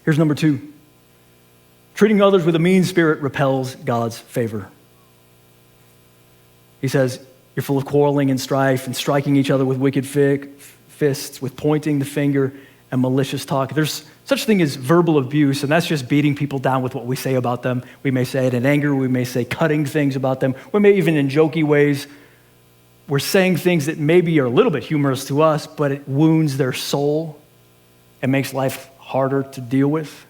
Here's number 2. Treating others with a mean spirit repels God's favor. He says, you're full of quarreling and strife and striking each other with wicked fists, with pointing the finger and malicious talk. There's such a thing as verbal abuse, and that's just beating people down with what we say about them. We may say it in anger. We may say cutting things about them. We may even in jokey ways. We're saying things that maybe are a little bit humorous to us, but it wounds their soul and makes life harder to deal with.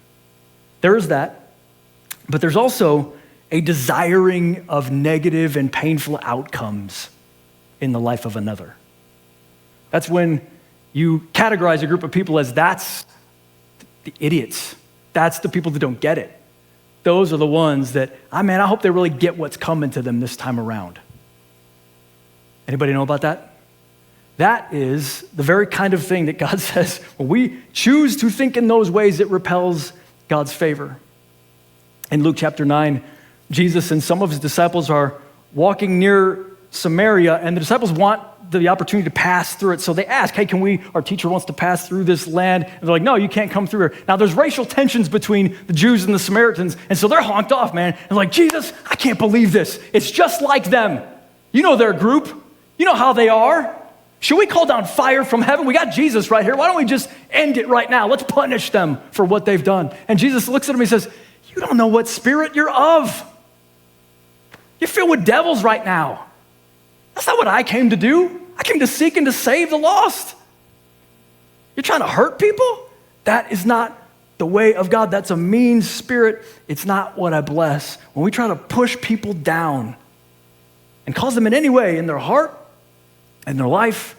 There is that. But there's also a desiring of negative and painful outcomes in the life of another. That's when you categorize a group of people as that's the idiots. That's the people that don't get it. Those are the ones that, I hope they really get what's coming to them this time around. Anybody know about that? That is the very kind of thing that God says, when we choose to think in those ways, it repels God's favor. In Luke chapter 9, Jesus and some of his disciples are walking near Samaria, and the disciples want the opportunity to pass through it. So they ask, hey, our teacher wants to pass through this land. And they're like, no, you can't come through here. Now there's racial tensions between the Jews and the Samaritans. And so they're honked off, man. And like, Jesus, I can't believe this. It's just like them. You know their group. You know how they are. Should we call down fire from heaven? We got Jesus right here. Why don't we just end it right now? Let's punish them for what they've done. And Jesus looks at him and he says, you don't know what spirit you're of. You're filled with devils right now. That's not what I came to do. I came to seek and to save the lost. You're trying to hurt people? That is not the way of God. That's a mean spirit. It's not what I bless. When we try to push people down and cause them in any way in their heart and their life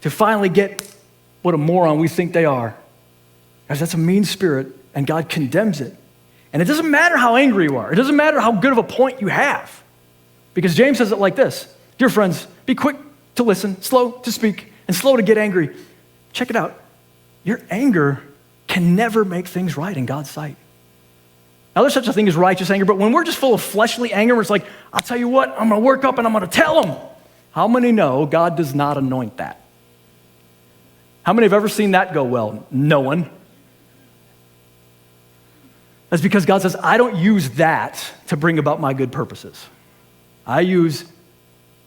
to finally get what a moron we think they are, guys, that's a mean spirit, and God condemns it. And it doesn't matter how angry you are. It doesn't matter how good of a point you have. Because James says it like this: dear friends, be quick to listen, slow to speak, and slow to get angry. Check it out. Your anger can never make things right in God's sight. Now, there's such a thing as righteous anger, but when we're just full of fleshly anger, it's like, I'll tell you what, I'm going to work up and I'm going to tell them. How many know God does not anoint that? How many have ever seen that go well? No one. That's because God says, I don't use that to bring about my good purposes. I use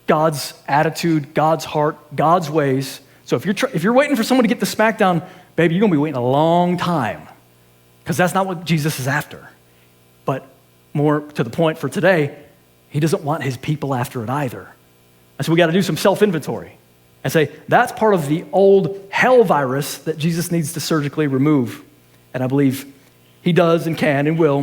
God's attitude, God's heart, God's ways. So if you're waiting for someone to get the smackdown, baby, you're going to be waiting a long time, because that's not what Jesus is after. But more to the point for today, he doesn't want his people after it either. And so we got to do some self-inventory and say, that's part of the old hell virus that Jesus needs to surgically remove. And I believe he does and can and will.